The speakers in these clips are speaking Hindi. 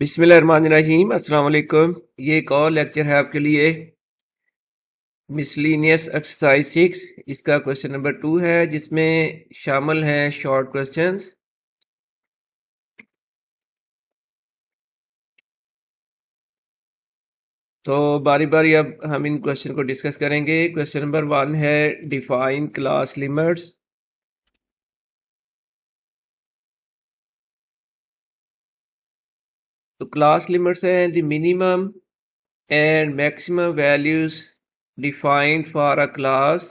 बिस्मिल्लाहिर्रहमानिर्रहीम अस्सलाम वालेकुम। ये एक और लेक्चर है आपके लिए मिसलिनियस एक्सरसाइज 6। इसका क्वेश्चन नंबर 2 है जिसमें शामिल है शॉर्ट क्वेश्चंस। तो बारी बारी अब हम इन क्वेश्चन को डिस्कस करेंगे। क्वेश्चन नंबर 1 है डिफाइन क्लास लिमिट्स। तो क्लास लिमिट्स हैं the minimum and maximum values defined for a class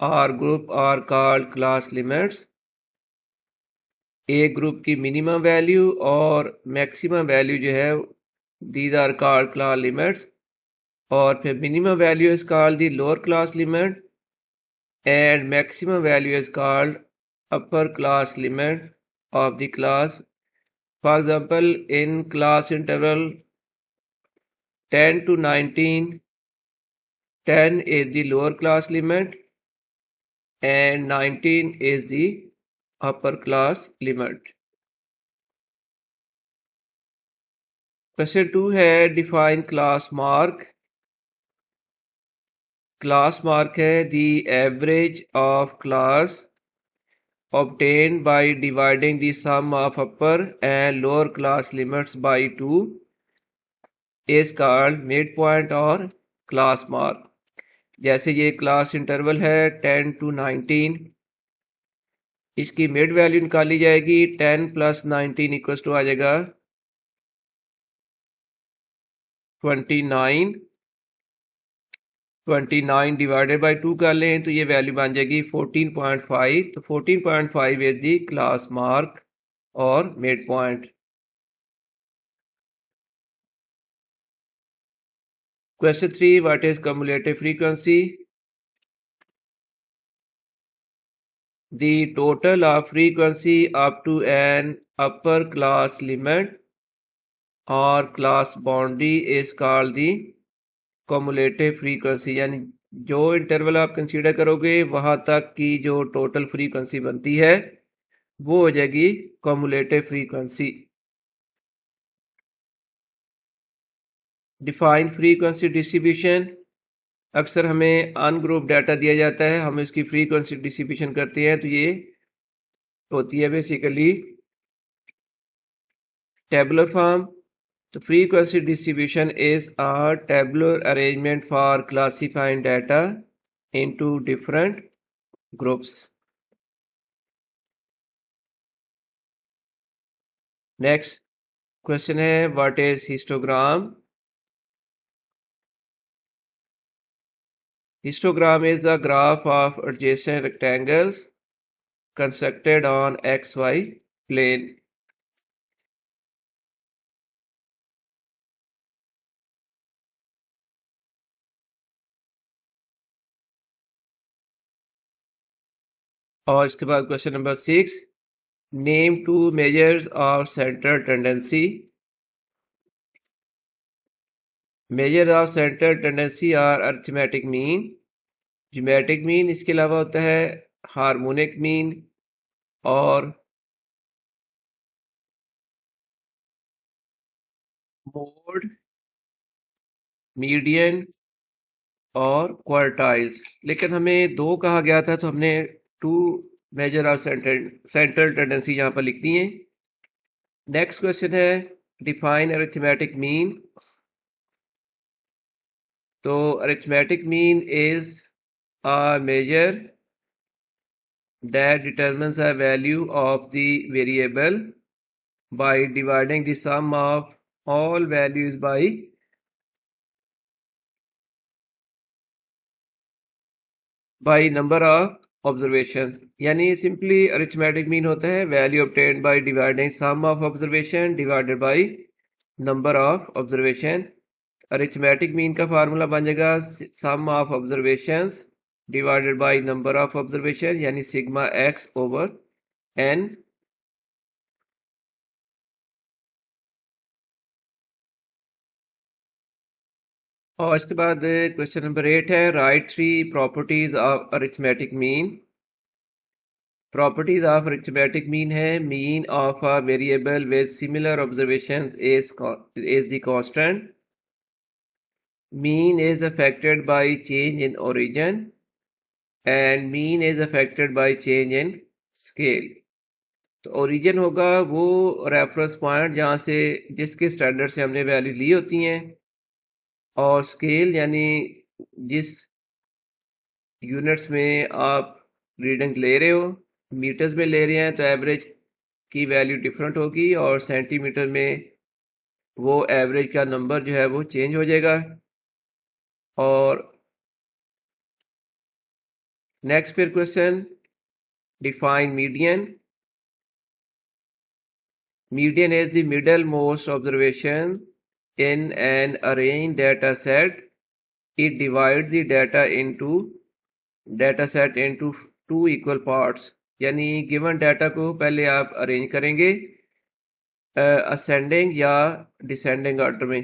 or group are called class limits। एक ग्रुप की मिनिमम वैल्यू और मैक्सिमम वैल्यू जो है these are called class limits. और फिर minimum value is called the lower class limit and maximum value is called upper class limit of the class. For example in class interval 10 to 19, 10 is the lower class limit and 19 is the upper class limit। Question 2 है define class mark. Class mark है the average of class obtained by dividing the sum of upper and lower class limits by 2 is called mid point और क्लास मार्क। जैसे ये क्लास इंटरवल है 10 to 19, इसकी मिड वैल्यू निकाली जाएगी 10 + 19 इक्वल्स टू आ जाएगा 29। 29 डिवाइडेड बाई 2 कर लें तो ये वैल्यू बन जाएगी 14.5। तो 14.5 इज दी क्लास मार्क और mid point. Question 3 what is cumulative frequency. The total of frequency up to an upper class limit और class boundary is called the cumulative frequency. यानी जो इंटरवल आप कंसीडर करोगे वहां तक की जो टोटल फ्रीक्वेंसी बनती है वो हो जाएगी cumulative frequency. Define frequency distribution. अक्सर हमें अनग्रुप डाटा दिया जाता है, हम इसकी फ्रीक्वेंसी डिस्ट्रीब्यूशन करते हैं तो ये होती है बेसिकली टेबुलर फॉर्म। तो frequency distribution is a tabular arrangement for classifying data into different groups। Next question है what is histogram. Histogram is a graph of adjacent rectangles constructed on XY plane। और इसके बाद question number 6 name 2 measures of central tendency. Measure of central tendency are arithmetic mean, geometric mean, इसके अलावा होता है हार्मोनिक मीन और मोड, मीडियन और क्वार्टाइल्स। लेकिन हमें 2 कहा गया था तो हमने 2 मेजर ऑफ सेंट्रल टेंडेंसी यहाँ पर लिख दी है। नेक्स्ट क्वेश्चन है डिफाइन अरिथमेटिक मीन। तो arithmetic mean is a measure that determines a value of the variable by dividing the sum of all values by number of observations। यानी सिंपली अरिथमेटिक मीन होता है value obtained by dividing sum of observation divided by number of observation। Arithmetic mean का फार्मूला बन जाएगा sum of observations divided by number of observation यानी सिग्मा एक्स ओवर एन। और इसके बाद क्वेश्चन नंबर 8 है write 3 properties of arithmetic mean. Properties of arithmetic mean है mean of a variable with similar observation is the constant. Mean is affected by change in origin and mean is affected by change in scale. तो ओरिजिन होगा वो रेफरेंस पॉइंट जहाँ से जिसके स्टैंडर्ड से हमने वैल्यू ली होती हैं, और स्केल यानी जिस यूनिट्स में आप रीडिंग ले रहे हो, मीटर्स में ले रहे हैं तो एवरेज की वैल्यू डिफरेंट होगी और सेंटीमीटर में वो एवरेज का नंबर जो है वो चेंज हो जाएगा. और नेक्स्ट फिर question, define median. Median is the middlemost observation in an arranged data set. It divides the data set into two equal parts. यानी गिवन डाटा को पहले आप अरेंज करेंगे असेंडिंग या डिसेंडिंग ऑर्डर में,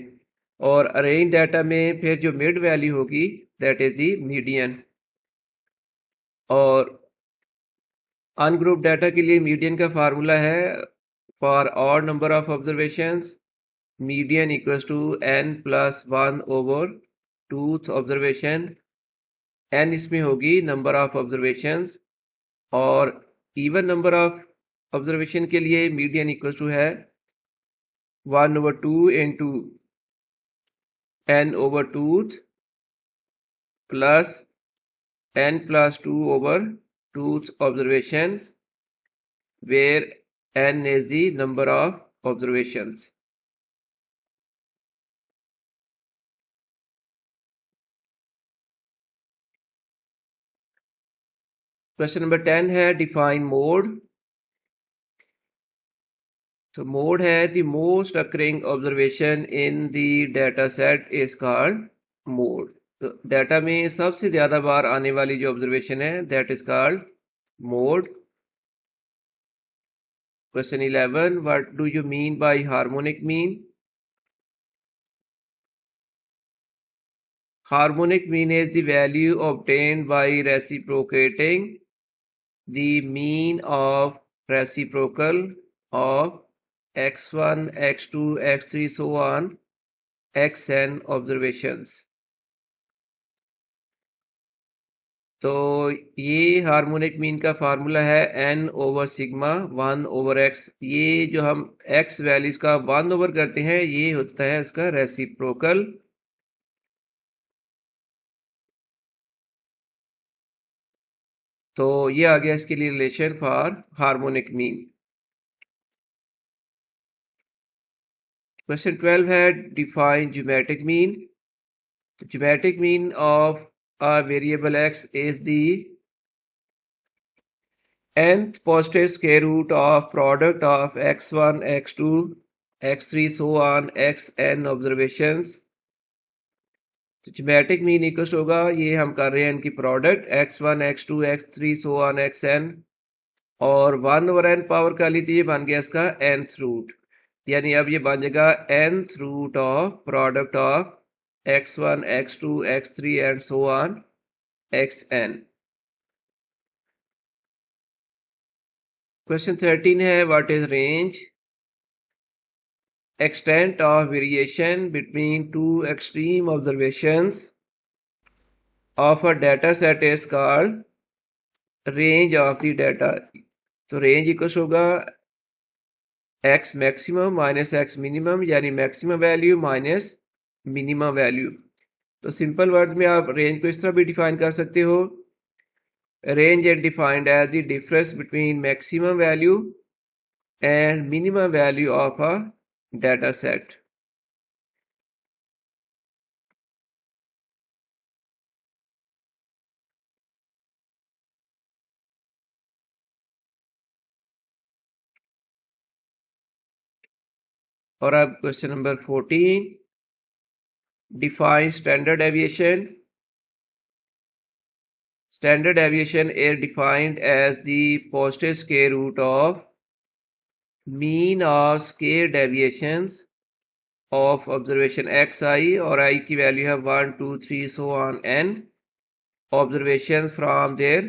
और अरेंज डाटा में फिर जो मिड वैल्यू होगी दैट इज द मीडियन. और अनग्रुप डाटा के लिए मीडियन का फार्मूला है for odd number of observations, median equals to n plus 1 over 2th observation. n इसमें होगी number of observations, और even number of observation के लिए median equals to है 1 over 2 into n over 2th plus n plus 2 over 2th observations, where n is the number of observations. Question number 10 है डिफाइन मोड. तो मोड है the most occurring observation in the data set is called mode. तो डाटा में सबसे ज्यादा बार आने वाली जो ऑब्जर्वेशन है that is called mode. Question 11. What do you mean by harmonic mean? Harmonic mean is the value obtained by reciprocating the mean of reciprocal of x1, x2, x3, so on, xn observations. तो ये हार्मोनिक मीन का फार्मूला है n over sigma 1 over x. ये जो हम x वैल्यूज का 1 ओवर करते हैं ये होता है इसका रेसिप्रोकल. तो ये आ गया इसके लिए relation for harmonic mean. Question 12 है define geometric mean. Geometric mean of a variable x is the nth positive square root of product of x1, x2, x3, so on, xn observations. तो ज्योमेट्रिक मीन इक्वल्स होगा, ये हम कर रहे हैं इनकी product x1, x2, x3, so on, xn, और 1 ओवर n पावर का लीजिए बन गया इसका nth रूट. यानी अब ये बन जाएगा nth root of product of x1, x2, x3 and so on, xn. Question 13 है what is range? Extent of variation between two extreme observations of a data set is called range of the data. तो range इक्वल होगा x maximum minus x minimum, यानी maximum value minus minimum value. तो सिंपल वर्ड्स में आप रेंज को इस तरह भी डिफाइन कर सकते हो. Range is defined as the difference between maximum value and minimum value of a data set. और अब question number 14, define standard deviation. Standard deviation is defined as the positive square root of mean or square deviations of observation xi, और i की वैल्यू है 1, 2, 3, so on n observations from their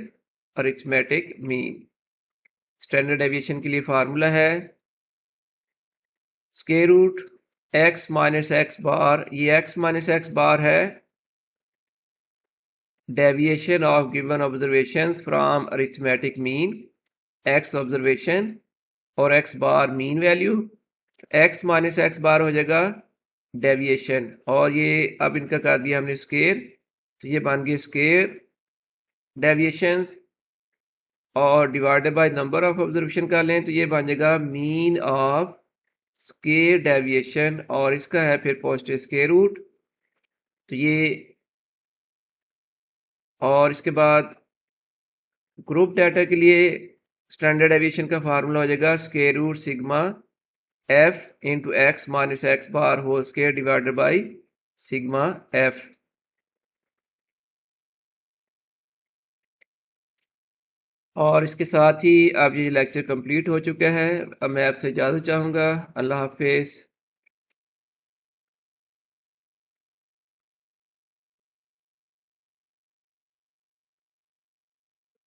arithmetic mean. Standard deviation के लिए फार्मूला है square root x minus x bar, ये x माइनस एक्स बार है deviation of given observations from arithmetic mean, x observation और x bar mean value, x minus x bar हो जाएगा डेविएशन, और ये अब इनका कर दिया हमने स्क्वायर, तो ये बन गई स्क्वायर डेविएशंस और divided by number of observation कर लें तो ये बन जाएगा मीन ऑफ स्क्वायर डेविएशन, और इसका है फिर पॉजिटिव स्क्वायर रूट, तो ये, और इसके बाद ग्रुप डाटा के लिए स्टैंडर्ड डेविएशन का फार्मूला हो जाएगा square root sigma F into X minus x bar whole square divided by sigma F. और इसके साथ ही अब ये लेक्चर कंप्लीट हो चुका है। अब मैं आपसे इजाज़त चाहूँगा। अल्लाह हाफिज़।